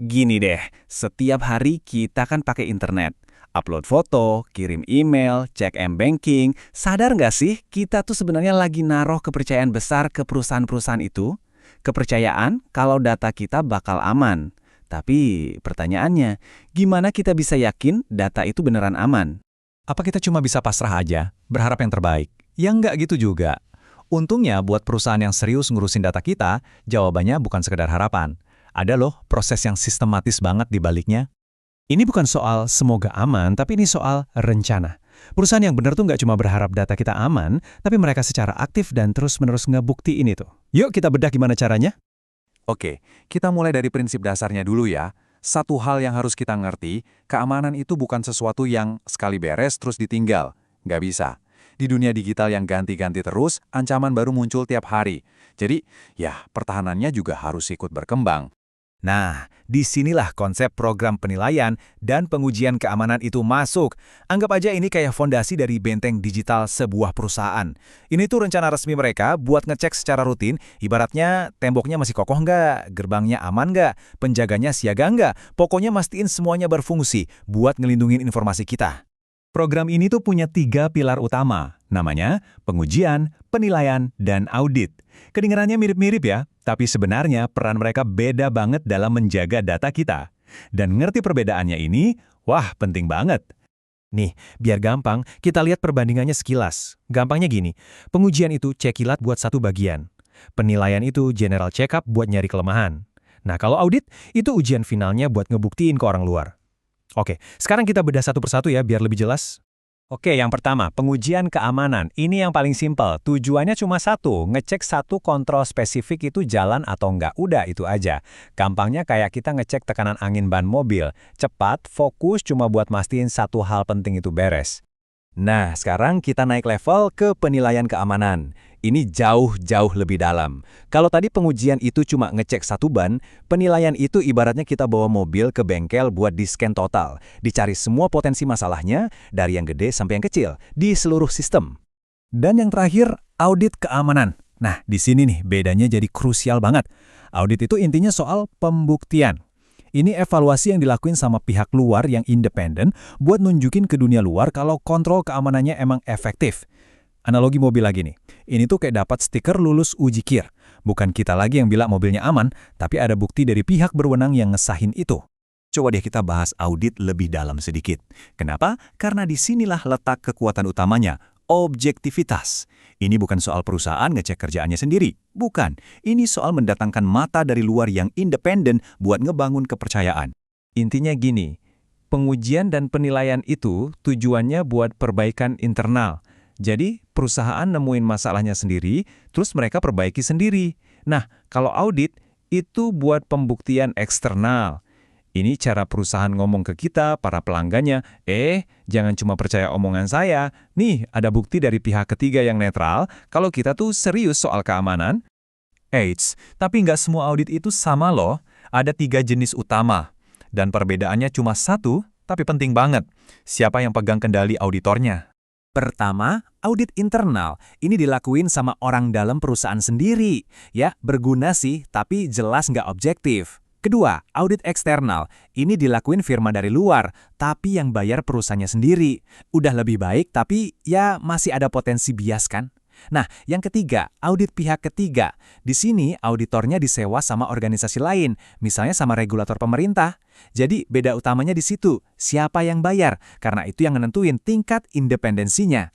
Gini deh, setiap hari kita kan pakai internet. Upload foto, kirim email, cek m-banking. Sadar nggak sih kita tuh sebenarnya lagi naruh kepercayaan besar ke perusahaan-perusahaan itu? Kepercayaan kalau data kita bakal aman. Tapi pertanyaannya, gimana kita bisa yakin data itu beneran aman? Apa kita cuma bisa pasrah aja, berharap yang terbaik? Ya nggak gitu juga. Untungnya buat perusahaan yang serius ngurusin data kita, jawabannya bukan sekedar harapan. Ada loh proses yang sistematis banget di baliknya. Ini bukan soal semoga aman, tapi ini soal rencana. Perusahaan yang benar tuh nggak cuma berharap data kita aman, tapi mereka secara aktif dan terus-menerus ngebuktiin itu. Yuk kita bedah gimana caranya? Oke, kita mulai dari prinsip dasarnya dulu ya. Satu hal yang harus kita ngerti, keamanan itu bukan sesuatu yang sekali beres terus ditinggal. Nggak bisa. Di dunia digital yang ganti-ganti terus, ancaman baru muncul tiap hari. Jadi, ya pertahanannya juga harus ikut berkembang. Nah, disinilah konsep program penilaian dan pengujian keamanan itu masuk. Anggap aja ini kayak fondasi dari benteng digital sebuah perusahaan. Ini tuh rencana resmi mereka buat ngecek secara rutin, ibaratnya temboknya masih kokoh nggak, gerbangnya aman nggak, penjaganya siaga nggak, pokoknya mastiin semuanya berfungsi buat ngelindungin informasi kita. Program ini tuh punya 3 pilar utama, namanya pengujian, penilaian, dan audit. Kedengarannya mirip-mirip ya, tapi sebenarnya peran mereka beda banget dalam menjaga data kita. Dan ngerti perbedaannya ini, wah penting banget. Nih, biar gampang, kita lihat perbandingannya sekilas. Gampangnya gini, pengujian itu cekilat buat satu bagian. Penilaian itu general check-up buat nyari kelemahan. Nah, kalau audit, itu ujian finalnya buat ngebuktiin ke orang luar. Oke, sekarang kita bedah satu persatu ya, biar lebih jelas. Oke, yang pertama, pengujian keamanan. Ini yang paling simpel. Tujuannya cuma satu, ngecek satu kontrol spesifik itu jalan atau enggak. Udah, itu aja. Gampangnya kayak kita ngecek tekanan angin ban mobil. Cepat, fokus, cuma buat mastiin satu hal penting itu beres. Nah, sekarang kita naik level ke penilaian keamanan. Ini jauh-jauh lebih dalam. Kalau tadi pengujian itu cuma ngecek satu ban, penilaian itu ibaratnya kita bawa mobil ke bengkel buat di-scan total. Dicari semua potensi masalahnya, dari yang gede sampai yang kecil, di seluruh sistem. Dan yang terakhir, audit keamanan. Nah, di sini nih bedanya jadi krusial banget. Audit itu intinya soal pembuktian. Ini evaluasi yang dilakuin sama pihak luar yang independen buat nunjukin ke dunia luar kalau kontrol keamanannya emang efektif. Analogi mobil lagi nih. Ini tuh kayak dapat stiker lulus uji KIR. Bukan kita lagi yang bilang mobilnya aman, tapi ada bukti dari pihak berwenang yang ngesahin itu. Coba deh kita bahas audit lebih dalam sedikit. Kenapa? Karena disinilah letak kekuatan utamanya, objektivitas. Ini bukan soal perusahaan ngecek kerjaannya sendiri. Bukan. Ini soal mendatangkan mata dari luar yang independen buat ngebangun kepercayaan. Intinya gini, pengujian dan penilaian itu tujuannya buat perbaikan internal. Jadi, perusahaan nemuin masalahnya sendiri, terus mereka perbaiki sendiri. Nah, kalau audit, itu buat pembuktian eksternal. Ini cara perusahaan ngomong ke kita, para pelanggannya, jangan cuma percaya omongan saya. Nih, ada bukti dari pihak ketiga yang netral, kalau kita tuh serius soal keamanan. Eits, tapi nggak semua audit itu sama loh. Ada 3 jenis utama. Dan perbedaannya cuma satu, tapi penting banget. Siapa yang pegang kendali auditornya? Pertama, audit internal. Ini dilakuin sama orang dalam perusahaan sendiri. Ya, berguna sih, tapi jelas nggak objektif. Kedua, audit eksternal. Ini dilakuin firma dari luar, tapi yang bayar perusahaannya sendiri. Udah lebih baik, tapi ya masih ada potensi bias kan? Nah, yang ketiga, audit pihak ketiga. Di sini auditornya disewa sama organisasi lain, misalnya sama regulator pemerintah. Jadi beda utamanya di situ, siapa yang bayar, karena itu yang menentuin tingkat independensinya.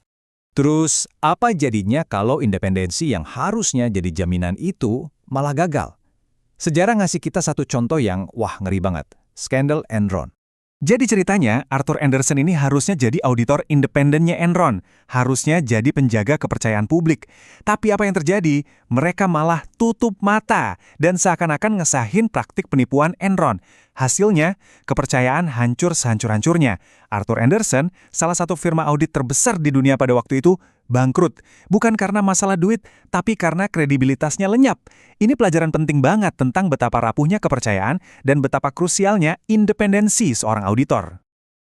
Terus, apa jadinya kalau independensi yang harusnya jadi jaminan itu malah gagal? Sejarah ngasih kita satu contoh yang, wah ngeri banget, skandal Enron. Jadi ceritanya, Arthur Andersen ini harusnya jadi auditor independennya Enron. Harusnya jadi penjaga kepercayaan publik. Tapi apa yang terjadi? Mereka malah tutup mata dan seakan-akan ngesahin praktik penipuan Enron. Hasilnya, kepercayaan hancur sehancur-hancurnya. Arthur Andersen, salah satu firma audit terbesar di dunia pada waktu itu, bangkrut. Bukan karena masalah duit, tapi karena kredibilitasnya lenyap. Ini pelajaran penting banget tentang betapa rapuhnya kepercayaan dan betapa krusialnya independensi seorang auditor.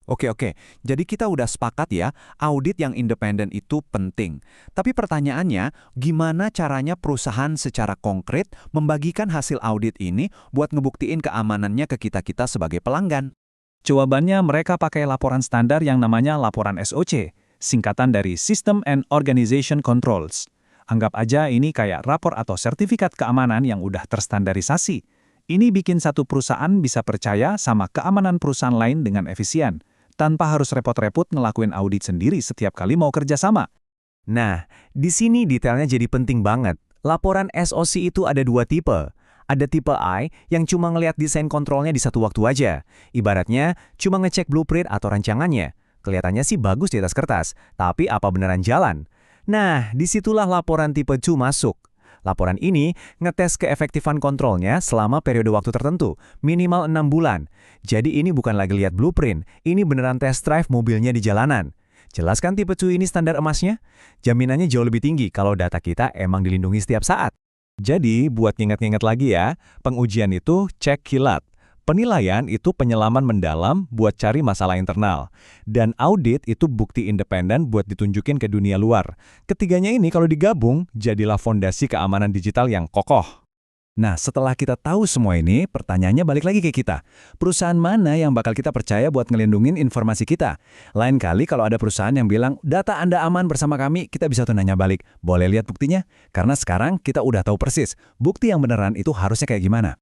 Oke, jadi kita udah sepakat ya, audit yang independen itu penting. Tapi pertanyaannya, gimana caranya perusahaan secara konkret membagikan hasil audit ini buat ngebuktiin keamanannya ke kita-kita sebagai pelanggan? Jawabannya mereka pakai laporan standar yang namanya laporan SOC, singkatan dari System and Organization Controls. Anggap aja ini kayak rapor atau sertifikat keamanan yang udah terstandarisasi. Ini bikin satu perusahaan bisa percaya sama keamanan perusahaan lain dengan efisien, tanpa harus repot-repot ngelakuin audit sendiri setiap kali mau kerjasama. Nah, di sini detailnya jadi penting banget. Laporan SOC itu ada 2 tipe. Ada tipe I yang cuma ngelihat desain kontrolnya di satu waktu aja. Ibaratnya, cuma ngecek blueprint atau rancangannya. Kelihatannya sih bagus di atas kertas, tapi apa beneran jalan? Nah, disitulah laporan tipe 2 masuk. Laporan ini ngetes keefektifan kontrolnya selama periode waktu tertentu, minimal 6 bulan. Jadi ini bukan lagi lihat blueprint, ini beneran test drive mobilnya di jalanan. Jelas kan tipe 2 ini standar emasnya? Jaminannya jauh lebih tinggi kalau data kita emang dilindungi setiap saat. Jadi, buat nginget-nginget lagi ya, pengujian itu cek kilat. Penilaian itu penyelaman mendalam buat cari masalah internal. Dan audit itu bukti independen buat ditunjukin ke dunia luar. Ketiganya ini kalau digabung, jadilah fondasi keamanan digital yang kokoh. Nah, setelah kita tahu semua ini, pertanyaannya balik lagi ke kita. Perusahaan mana yang bakal kita percaya buat ngelindungin informasi kita? Lain kali kalau ada perusahaan yang bilang, data Anda aman bersama kami, kita bisa tuh nanya balik. Boleh lihat buktinya? Karena sekarang kita udah tahu persis, bukti yang beneran itu harusnya kayak gimana.